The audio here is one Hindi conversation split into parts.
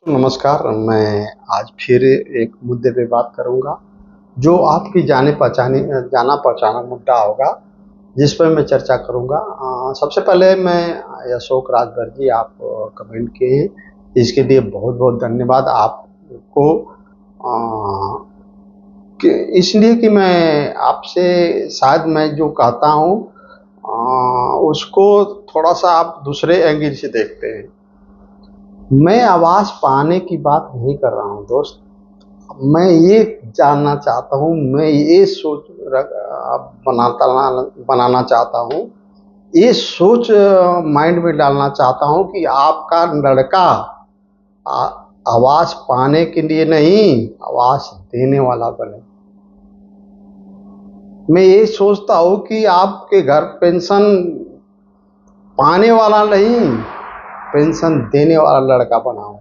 नमस्कार। मैं आज फिर एक मुद्दे पे बात करूंगा जो आपकी जाना पहचाना मुद्दा होगा, जिस पर मैं चर्चा करूंगा। सबसे पहले मैं अशोक राजभर जी, आप कमेंट किए हैं, इसके लिए बहुत बहुत धन्यवाद आपको। अ, कि इसलिए कि मैं आपसे शायद मैं जो कहता हूँ उसको थोड़ा सा आप दूसरे एंगल से देखते हैं। मैं आवाज़ पाने की बात नहीं कर रहा हूँ दोस्त। मैं ये जानना चाहता हूँ, मैं ये सोच बनाना चाहता हूँ, ये सोच माइंड में डालना चाहता हूँ कि आपका लड़का आ- आवाज़ पाने के लिए नहीं, आवाज़ देने वाला बने। मैं ये सोचता हूँ कि आपके घर पेंशन पाने वाला नहीं, पेंशन देने वाला लड़का बनाऊं।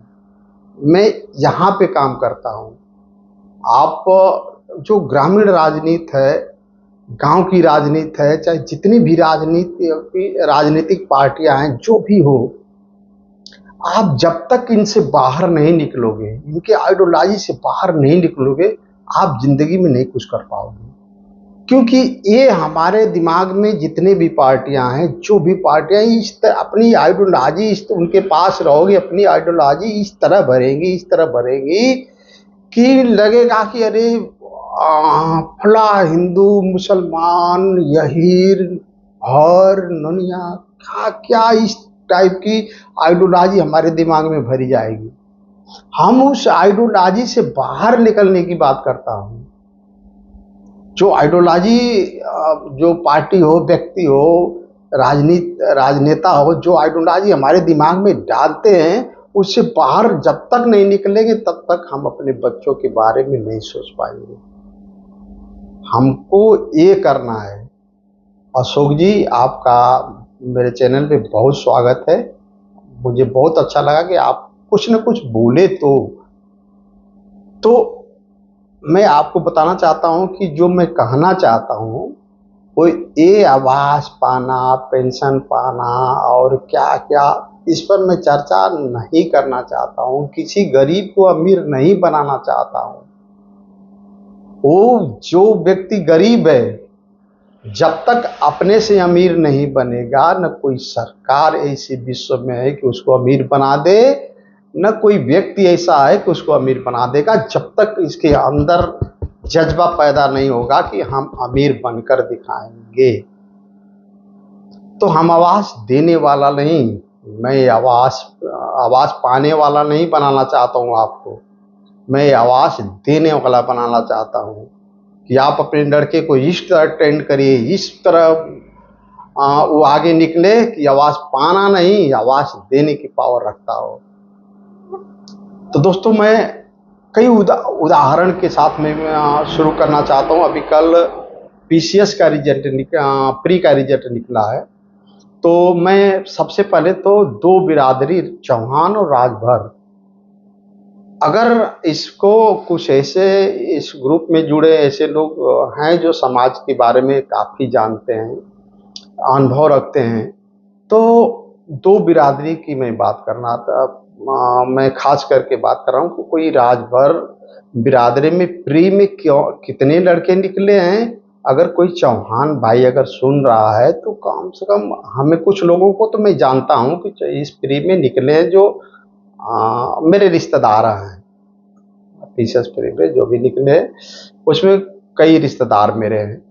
मैं यहाँ पे काम करता हूँ। आप जो ग्रामीण राजनीति है, गांव की राजनीति है, चाहे जितनी भी राजनीतिक पार्टियां हैं, जो भी हो, आप जब तक इनसे बाहर नहीं निकलोगे, इनके आइडियोलॉजी से बाहर नहीं निकलोगे, आप जिंदगी में नहीं कुछ कर पाओगे। क्योंकि ये हमारे दिमाग में जितने भी पार्टियां हैं, जो भी पार्टियां अपनी आइडियोलॉजी उनके पास रहोगे, अपनी आइडियोलॉजी इस तरह भरेंगी, इस तरह भरेंगी कि लगेगा कि अरे फला हिंदू मुसलमान यहीर हर ननिया क्या क्या, इस टाइप की आइडियोलॉजी हमारे दिमाग में भरी जाएगी। हम उस आइडियोलॉजी से बाहर निकलने की बात करता हूँ। जो आइडियोलॉजी, जो पार्टी हो, व्यक्ति हो, राजनेता हो, जो आइडियोलॉजी हमारे दिमाग में डालते हैं, उससे बाहर जब तक नहीं निकलेंगे तब तक हम अपने बच्चों के बारे में नहीं सोच पाएंगे। हमको ये करना है। अशोक जी, आपका मेरे चैनल पे बहुत स्वागत है। मुझे बहुत अच्छा लगा कि आप कुछ न कुछ बोले। तो मैं आपको बताना चाहता हूँ कि जो मैं कहना चाहता हूँ वो ये आवास पाना, पेंशन पाना और क्या क्या, इस पर मैं चर्चा नहीं करना चाहता हूँ। किसी गरीब को अमीर नहीं बनाना चाहता हूँ। वो जो व्यक्ति गरीब है, जब तक अपने से अमीर नहीं बनेगा, न कोई सरकार ऐसी विश्व में है कि उसको अमीर बना दे, न कोई व्यक्ति ऐसा है कि उसको अमीर बना देगा, जब तक इसके अंदर जज्बा पैदा नहीं होगा कि हम अमीर बनकर दिखाएंगे। तो हम आवाज देने वाला नहीं, मैं आवाज आवाज पाने वाला नहीं बनाना चाहता हूँ आपको। मैं आवाज देने वाला बनाना चाहता हूँ कि आप अपने लड़के को इस तरह ट्रेंड करिए, इस तरह वो आगे निकले कि आवाज पाना नहीं, आवाज देने की पावर रखता हो। तो दोस्तों, मैं कई उदाहरण के साथ में शुरू करना चाहता हूँ। अभी कल पीसीएस का प्री का रिजल्ट निकला है। तो मैं सबसे पहले तो दो बिरादरी, चौहान और राजभर, अगर इसको कुछ ऐसे इस ग्रुप में जुड़े ऐसे लोग हैं जो समाज के बारे में काफ़ी जानते हैं, अनुभव रखते हैं, तो दो बिरादरी की मैं बात करना था। मैं खास करके बात कर रहा हूँ कि कोई राजभर बिरादरी में प्री में क्यों कितने लड़के निकले हैं। अगर कोई चौहान भाई अगर सुन रहा है तो कम से कम, हमें कुछ लोगों को तो मैं जानता हूँ कि इस प्री में निकले हैं जो मेरे रिश्तेदार हैं। टीचर्स प्री में जो भी निकले हैं उसमें कई रिश्तेदार मेरे हैं।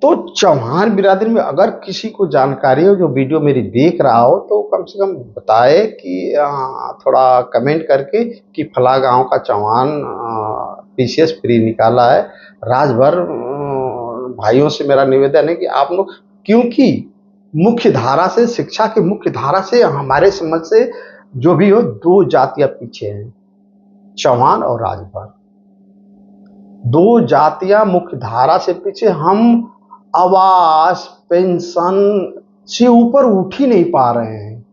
तो चौहान बिरादरी में अगर किसी को जानकारी हो, जो वीडियो मेरी देख रहा हो, तो कम से कम बताए कि थोड़ा कमेंट करके कि फला गांव का चौहान पीसीएस प्री निकाला है। राजभर भाइयों से मेरा निवेदन है कि आप लोग, क्योंकि मुख्य धारा से, शिक्षा की मुख्य धारा से, हमारे समझ से जो भी हो, दो जातियां पीछे हैं, चौहान और राजभर। दो जातियां मुख्य धारा से पीछे। हम आवास पेंशन से ऊपर उठ ही नहीं पा रहे हैं।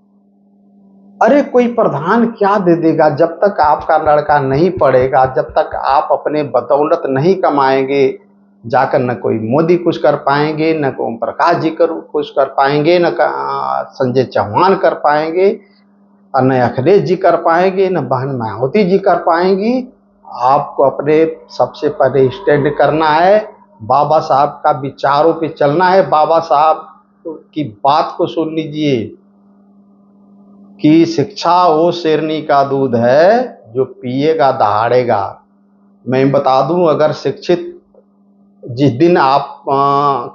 अरे कोई प्रधान क्या दे देगा जब तक आपका लड़का नहीं पढ़ेगा, जब तक आप अपने बदौलत नहीं कमाएंगे, जाकर न कोई मोदी कुछ कर पाएंगे, न ओम प्रकाश जी कुछ कर पाएंगे, न संजय चौहान कर पाएंगे। और न अखिलेश जी कर पाएंगे, न बहन मायावती जी कर पाएंगी। आपको अपने सबसे पहले स्टैंड करना है, बाबा साहब का विचारों पे चलना है। बाबा साहब की बात को सुन लीजिए कि शिक्षा वो शेरनी का दूध है जो पिएगा दहाड़ेगा। मैं बता दूं, अगर शिक्षित जिस दिन आप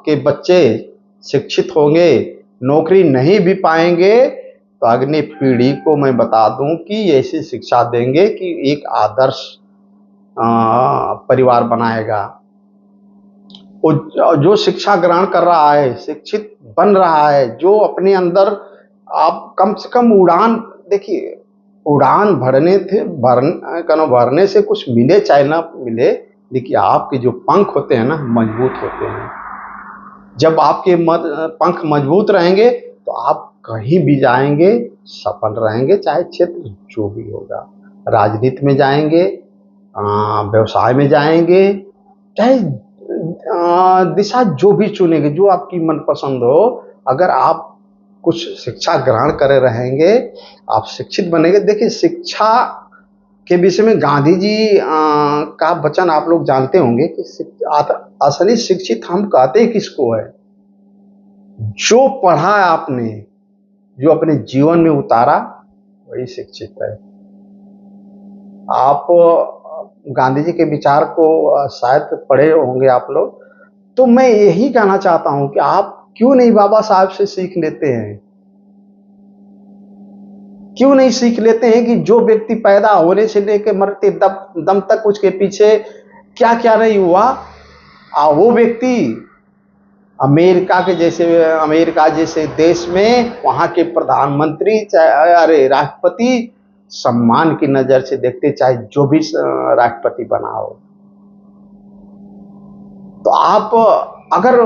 के बच्चे शिक्षित होंगे, नौकरी नहीं भी पाएंगे, तो अगली पीढ़ी को मैं बता दूं कि ऐसी शिक्षा देंगे कि एक आदर्श परिवार बनाएगा। जो शिक्षा ग्रहण कर रहा है, शिक्षित बन रहा है, जो अपने अंदर आप कम से कम उड़ान, देखिए उड़ान भरने से कुछ मिले चाहे ना मिले, देखिए आपके जो पंख होते हैं ना, मजबूत होते हैं। जब आपके पंख मजबूत रहेंगे तो आप कहीं भी जाएंगे सफल रहेंगे, चाहे क्षेत्र जो भी होगा। राजनीति में जाएंगे, व्यवसाय में जाएंगे, चाहे दिशा जो भी चुनेंगे, जो आपकी मनपसंद हो, अगर आप कुछ शिक्षा ग्रहण करे रहेंगे, आप शिक्षित बनेंगे। देखिए शिक्षा के विषय में गांधी जी का वचन आप लोग जानते होंगे कि असली शिक्षित हम कहते किसको है? जो पढ़ा आपने, जो अपने जीवन में उतारा, वही शिक्षित है। आप गांधी जी के विचार को शायद पढ़े होंगे आप लोग। तो मैं यही कहना चाहता हूं कि आप क्यों नहीं बाबा साहब से सीख लेते हैं? क्यों नहीं सीख लेते हैं कि जो व्यक्ति पैदा होने से लेकर मरते दम तक उसके पीछे क्या क्या नहीं हुआ, वो व्यक्ति अमेरिका जैसे देश में वहां के प्रधानमंत्री, चाहे अरे राष्ट्रपति, सम्मान की नजर से देखते, चाहे जो भी राष्ट्रपति बना हो। तो आप अगर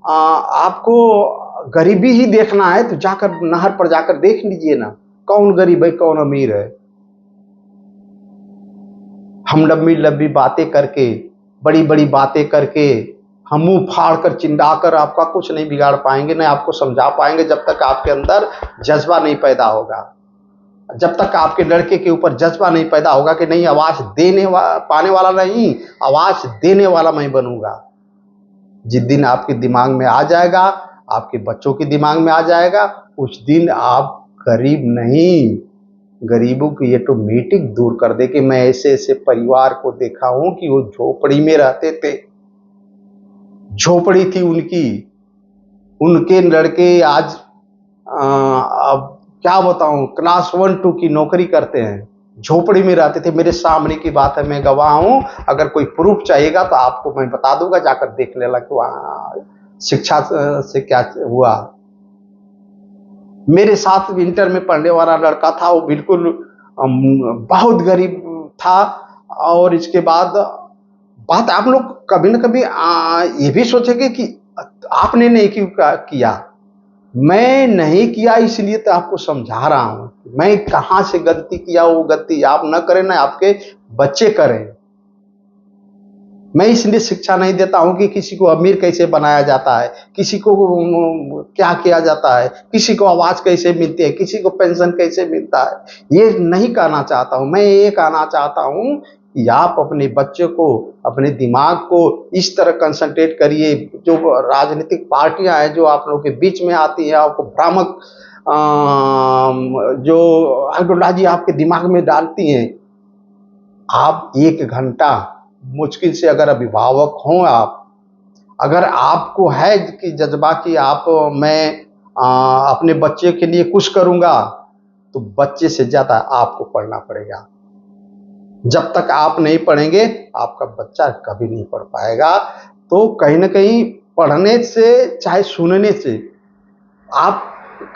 आपको गरीबी ही देखना है तो जाकर नहर पर जाकर देख लीजिए ना, कौन गरीब है कौन अमीर है। हम लंबी लंबी बातें करके, बड़ी बड़ी बातें करके, हम मुंह फाड़ कर चिल्लाकर आपका कुछ नहीं बिगाड़ पाएंगे, नहीं आपको समझा पाएंगे, जब तक आपके अंदर जज्बा नहीं पैदा होगा। जब तक आपके लड़के के ऊपर जज्बा नहीं पैदा होगा कि नहीं, आवाज पाने वाला नहीं, आवाज देने वाला मैं बनूंगा। जिस दिन आपके दिमाग में आ जाएगा, आपके बच्चों के दिमाग में आ जाएगा, उस दिन आप गरीब नहीं, गरीबों की ऑटोमेटिक दूर कर दे। कि मैं ऐसे ऐसे परिवार को देखा हूं कि वो झोपड़ी में रहते थे, झोपड़ी थी उनकी, उनके लड़के आज अब क्या बताऊं, क्लास 1-2 की नौकरी करते हैं, झोपड़ी में रहते थे। मेरे सामने की बात है, मैं गवाह हूं। अगर कोई प्रूफ चाहिएगा तो आपको मैं बता दूंगा, जाकर देख लेना कि वहां शिक्षा से क्या हुआ। मेरे साथ इंटर में पढ़ने वाला लड़का था, वो बिल्कुल बहुत गरीब था। और इसके बाद बात आप लोग कभी न कभी ये भी सोचेंगे कि आपने नहीं क्यों किया। मैं नहीं किया इसलिए तो आपको समझा रहा हूं, मैं कहां से गलती किया, वो गलती आप न करें, ना आपके बच्चे करें। मैं इसलिए शिक्षा नहीं देता हूं कि किसी को अमीर कैसे बनाया जाता है, किसी को क्या किया जाता है, किसी को आवाज कैसे मिलती है, किसी को पेंशन कैसे मिलता है, ये नहीं कहना चाहता हूं। मैं ये कहना चाहता हूं कि आप अपने बच्चे को, अपने दिमाग को इस तरह कंसंट्रेट करिए। जो राजनीतिक पार्टियां हैं जो आप लोगों के बीच में आती हैं, आपको भ्रामक जो आइडियोलॉजी आपके दिमाग में डालती हैं, आप 1 घंटा मुश्किल से, अगर अभिभावक हों आप, अगर आपको है कि जज्बा कि आप मैं अपने बच्चे के लिए कुछ करूंगा, तो बच्चे से ज्यादा आपको पढ़ना पड़ेगा। जब तक आप नहीं पढ़ेंगे आपका बच्चा कभी नहीं पढ़ पाएगा। तो कहीं ना कहीं पढ़ने से, चाहे सुनने से, आप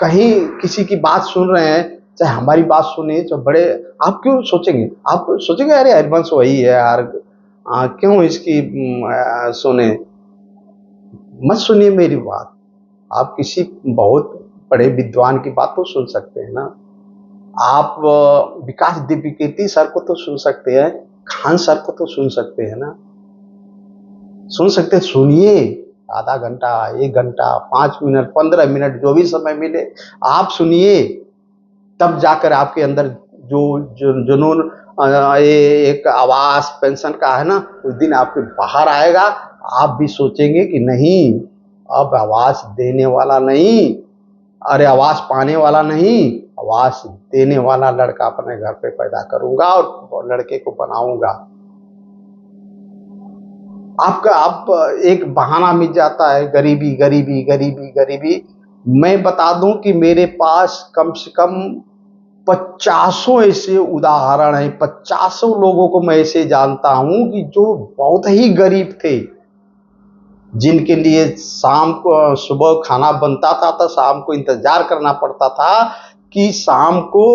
कहीं किसी की बात सुन रहे हैं, चाहे हमारी बात सुनिए, तो बड़े आप क्यों सोचेंगे, आप सोचेंगे अरे हरिवंश वही है यार, क्यों इसकी सुने। मत सुनिए मेरी बात, आप किसी बहुत बड़े विद्वान की बात तो सुन सकते हैं ना। आप विकास दिव्यकीर्ति सर को तो सुन सकते हैं, खान सर को तो सुन सकते हैं ना, सुन सकते हैं, सुनिए। आधा घंटा, 1 घंटा, 5 मिनट, 15 मिनट, जो भी समय मिले आप सुनिए। तब जाकर आपके अंदर जो जुनून ये एक आवास पेंशन का है ना, उस दिन आपके बाहर आएगा। आप भी सोचेंगे कि नहीं, अब आवास देने वाला नहीं, अरे आवास पाने वाला नहीं, आवास देने वाला लड़का अपने घर पे पैदा करूंगा और लड़के को बनाऊंगा। आप एक बहाना मिल जाता है, गरीबी गरीबी गरीबी गरीबी। मैं बता दूं कि मेरे पास कम से कम 50 ऐसे उदाहरण हैं, 50 लोगों को मैं ऐसे जानता हूं कि जो बहुत ही गरीब थे, जिनके लिए शाम को सुबह खाना बनता था तो शाम को इंतजार करना पड़ता था कि शाम को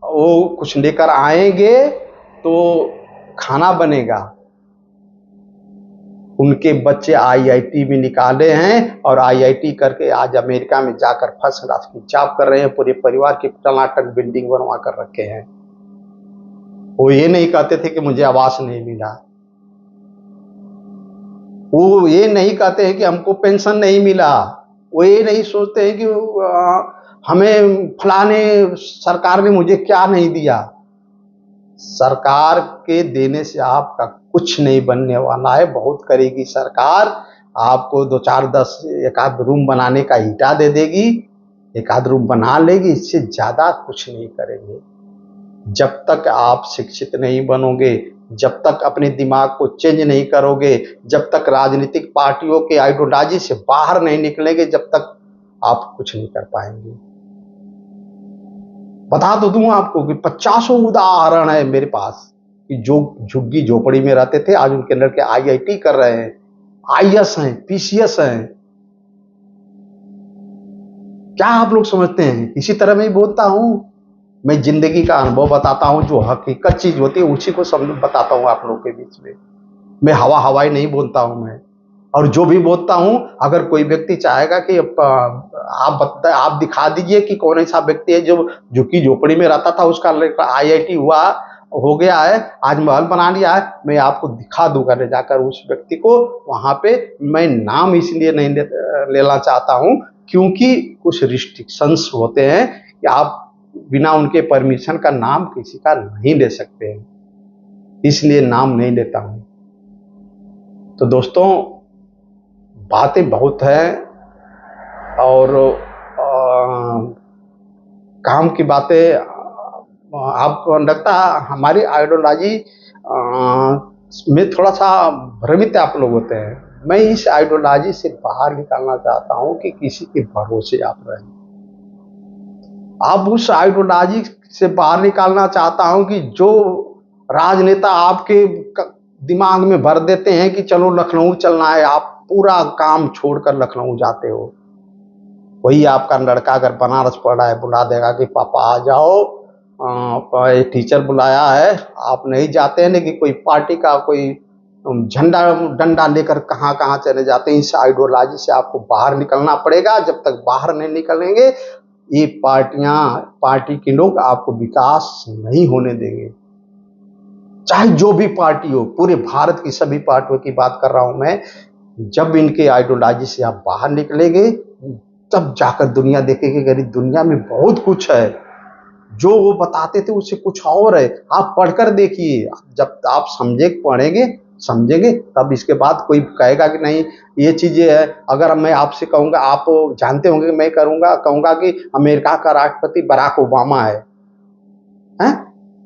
वो कुछ लेकर आएंगे तो खाना बनेगा। उनके बच्चे आईआईटी में निकाले हैं और आईआईटी करके आज अमेरिका में जाकर फर्स्ट क्लास की जॉब कर रहे हैं। पूरे परिवार की टनाटन बिल्डिंग बनवा कर रखे हैं। वो ये नहीं कहते थे कि मुझे आवास नहीं मिला, वो ये नहीं कहते हैं कि हमको पेंशन नहीं मिला, वो ये नहीं सोचते हैं कि हमें फलाने सरकार ने मुझे क्या नहीं दिया। सरकार के देने से आपका कुछ नहीं बनने वाला है। बहुत करेगी सरकार, आपको 2 4 10 एक आध रूम बनाने का ईटा दे देगी, एक आध रूम बना लेगी, इससे ज्यादा कुछ नहीं करेंगे। जब तक आप शिक्षित नहीं बनोगे, जब तक अपने दिमाग को चेंज नहीं करोगे, जब तक राजनीतिक पार्टियों के आइडियोलॉजी से बाहर नहीं निकलेंगे, जब तक आप कुछ नहीं कर पाएंगे। बता तो दूं आपको कि 50 उदाहरण है मेरे पास कि जो झुग्गी झोपड़ी में रहते थे, आज उनके लड़के आईआईटी कर रहे हैं, आईएएस हैं, पीसीएस हैं। क्या आप लोग समझते हैं? इसी तरह मैं बोलता हूं, मैं जिंदगी का अनुभव बताता हूं, जो हकीकत चीज होती है उसी को समझ बताता हूं आप लोगों के बीच में। मैं हवाई नहीं बोलता हूं मैं, और जो भी बोलता हूं, अगर कोई व्यक्ति चाहेगा कि आप दिखा दीजिए कि कौन ऐसा व्यक्ति है जो झुग्गी झोपड़ी में रहता था, उसका आईआईटी हुआ हो गया है, आज महल बना लिया है, मैं आपको दिखा दूंगा ले जाकर उस व्यक्ति को वहां पे। मैं नाम इसलिए नहीं लेना चाहता हूं क्योंकि कुछ रिस्ट्रिक्शंस होते हैं कि आप बिना उनके परमिशन का नाम किसी का नहीं ले सकते हैं, इसलिए नाम नहीं लेता हूं। तो दोस्तों, बातें बहुत हैं और काम की बातें आपको लगता है हमारी आइडियोलॉजी में थोड़ा सा भ्रमित आप लोग होते हैं। मैं इस आइडियोलॉजी से बाहर निकालना चाहता हूं कि किसी के भरोसे आप रहें। आप उस आइडियोलॉजी से बाहर निकालना चाहता हूं कि जो राजनेता आपके दिमाग में भर देते हैं कि चलो लखनऊ चलना है, आप पूरा काम छोड़कर लखनऊ जाते हो। वही आपका लड़का अगर बनारस पढ़ रहा है बुला देगा कि पापा आ जाओ, टीचर बुलाया है, आप नहीं जाते हैं, लेकिन कोई पार्टी का कोई झंडा डंडा लेकर कहाँ कहाँ चले जाते हैं। इस आइडियोलॉजी से आपको बाहर निकलना पड़ेगा। जब तक बाहर नहीं निकलेंगे, ये पार्टी के लोग आपको विकास नहीं होने देंगे। चाहे जो भी पार्टी हो, पूरे भारत की सभी पार्टियों की बात कर रहा हूं मैं। जब इनके आइडियोलॉजी से आप बाहर निकलेंगे, तब जाकर दुनिया देखेगी कि दुनिया में बहुत कुछ है, जो वो बताते थे उससे कुछ और है। आप पढ़कर देखिए, जब आप समझेंगे तब इसके बाद कोई कहेगा कि नहीं ये चीजें है। अगर मैं आपसे कहूंगा, आप जानते होंगे मैं कहूंगा कि अमेरिका का राष्ट्रपति बराक ओबामा है,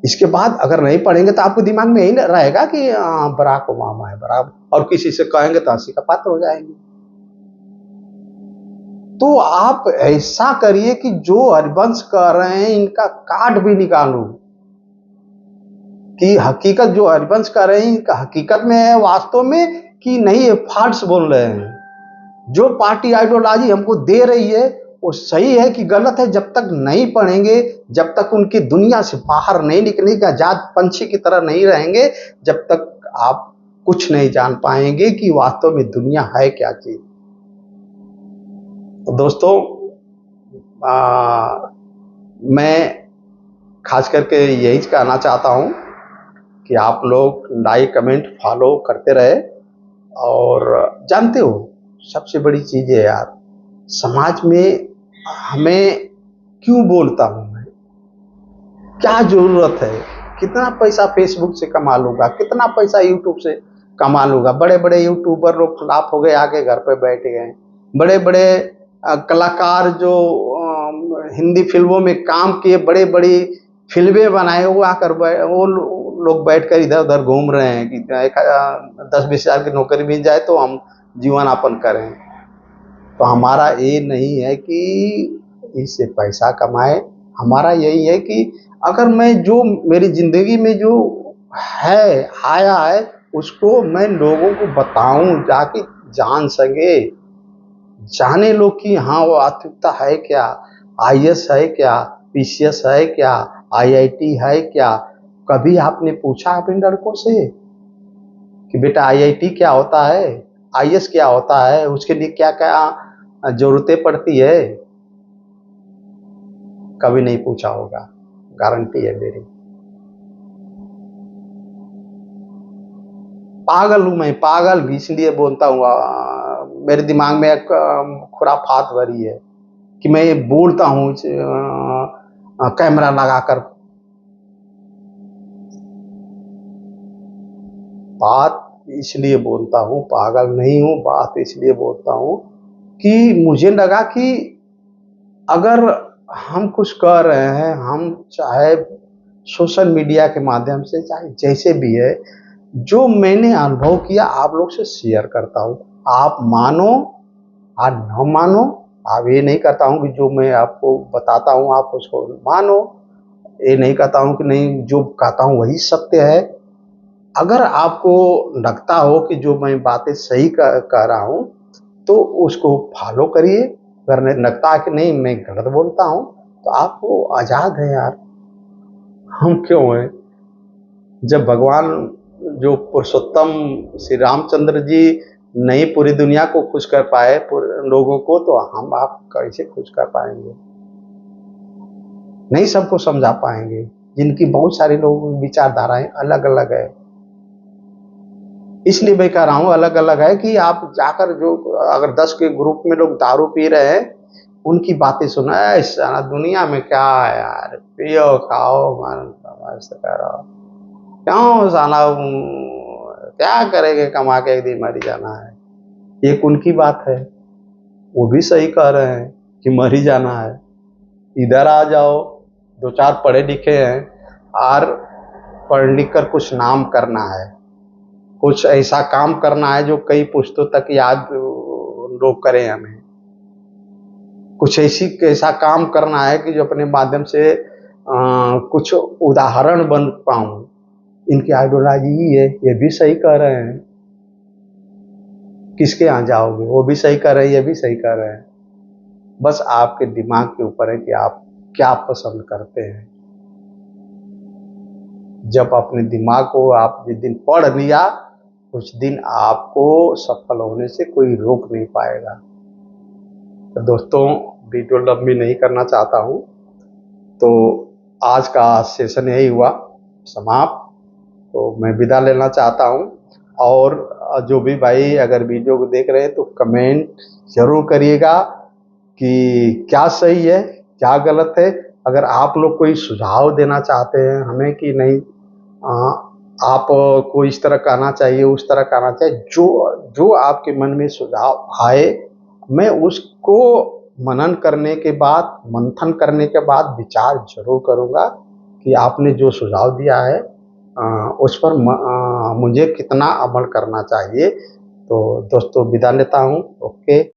इसके बाद अगर नहीं पढ़ेंगे तो आपको दिमाग में यही रहेगा कि बराक ओबामा है, और किसी से कहेंगे तो हंसी का पात्र हो जाएंगे। तो आप ऐसा करिए कि जो हरिवंश कर रहे हैं इनका कार्ड भी निकालो कि हकीकत जो हरिवंश कर रहे हैं इनका हकीकत में है वास्तव में कि नहीं, ये फाल्स बोल रहे हैं। जो पार्टी आइडियोलॉजी हमको दे रही है वो सही है कि गलत है, जब तक नहीं पढ़ेंगे, जब तक उनकी दुनिया से बाहर नहीं निकलेंगे, आजाद पंछी की तरह नहीं रहेंगे, जब तक आप कुछ नहीं जान पाएंगे कि वास्तव में दुनिया है क्या चीज। तो दोस्तों, मैं खास करके यही कहना चाहता हूं कि आप लोग लाइक कमेंट फॉलो करते रहे। और जानते हो सबसे बड़ी चीज है यार, समाज में हमें क्यों बोलता हूं मैं, क्या जरूरत है? कितना पैसा फेसबुक से कमा लूंगा, कितना पैसा यूट्यूब से कमा लूंगा। बड़े बड़े यूट्यूबर लोग फ्लॉप हो गए, आके घर पे बैठ गए। बड़े बड़े कलाकार जो हिंदी फिल्मों में काम किए, बड़े बड़ी फिल्में बनाए, वो आकर वो लोग बैठकर इधर उधर घूम रहे हैं कि 10-20 हज़ार की नौकरी मिल जाए तो हम जीवन यापन करें। तो हमारा ये नहीं है कि इससे पैसा कमाए, हमारा यही है कि अगर मैं जो मेरी जिंदगी में जो है आया है उसको मैं लोगों को बताऊं, जाके जान सके, जाने लोग कि हाँ वो आत्विकता है क्या, आईएएस है क्या, पीसीएस है क्या, आईआईटी है क्या। कभी आपने पूछा अपने लड़कों से कि बेटा आईआईटी क्या होता है, आईएएस क्या होता है, उसके लिए क्या क्या जरूरतें पड़ती है? कभी नहीं पूछा होगा, गारंटी है मेरी। पागल हूं मैं, पागल भी इसलिए बोलता हूँ, मेरे दिमाग में एक खुराफात भरी है कि मैं बोलता हूँ कैमरा लगाकर। बात इसलिए बोलता हूँ, पागल नहीं हूँ, बात इसलिए बोलता हूँ कि मुझे लगा कि अगर हम कुछ कर रहे हैं, हम चाहे सोशल मीडिया के माध्यम से, चाहे जैसे भी है, जो मैंने अनुभव किया आप लोग से शेयर करता हूँ। आप मानो आप न मानो, आप ये नहीं कहता हूँ कि जो मैं आपको बताता हूँ आप उसको मानो, ये नहीं कहता हूँ कि नहीं जो कहता हूँ वही सत्य है। अगर आपको लगता हो कि जो मैं बातें सही कह रहा हूँ तो उसको फॉलो करिए। अगर लगता है कि नहीं मैं गलत बोलता हूँ तो आप वो आज़ाद है यार, हम क्यों हैं? जब भगवान जो पुरुषोत्तम श्री रामचंद्र जी नहीं पूरी दुनिया को खुश कर पाए लोगों को, तो हम आप कैसे खुश कर पाएंगे? नहीं सबको समझा पाएंगे, जिनकी बहुत सारे लोगों विचारधाराएं अलग अलग है। इसलिए मैं कह रहा हूँ अलग अलग है कि आप जाकर जो अगर 10 के ग्रुप में लोग दारू पी रहे हैं उनकी बातें सुना, सारा दुनिया में क्या है यार, पियो खाओ मन ऐसे कह रहा हो, क्यों साला क्या करेंगे कमा के, एक दिन मर जाना है। एक उनकी बात है, वो भी सही कह रहे हैं कि मर ही जाना है। इधर आ जाओ, 2-4 पढ़े लिखे हैं और पढ़ लिख कर कुछ नाम करना है, कुछ ऐसा काम करना है जो कई पुश्तों तक याद लोग करें हमें, कुछ ऐसा काम करना है कि जो अपने माध्यम से कुछ उदाहरण बन पाऊं। इनकी आइडियोलॉजी ही है, ये भी सही कह रहे हैं। किसके यहाँ जाओगे? वो भी सही कह रहे हैं, ये भी सही कह रहे हैं। बस आपके दिमाग के ऊपर है कि आप क्या पसंद करते हैं। जब अपने दिमाग को आप जिस दिन पढ़ लिया उस दिन आपको सफल होने से कोई रोक नहीं पाएगा। तो दोस्तों वीडियो लंबी नहीं करना चाहता हूँ, तो आज का सेशन यही हुआ समाप्त। तो मैं विदा लेना चाहता हूँ, और जो भी भाई अगर वीडियो को देख रहे हैं तो कमेंट जरूर करिएगा कि क्या सही है क्या गलत है। अगर आप लोग कोई सुझाव देना चाहते हैं हमें कि नहीं आपको इस तरह कहना चाहिए उस तरह कहना चाहिए, जो जो आपके मन में सुझाव आए मैं उसको मनन करने के बाद, मंथन करने के बाद विचार जरूर करूँगा कि आपने जो सुझाव दिया है उस पर मुझे कितना अमल करना चाहिए। तो दोस्तों विदा लेता हूँ। ओके।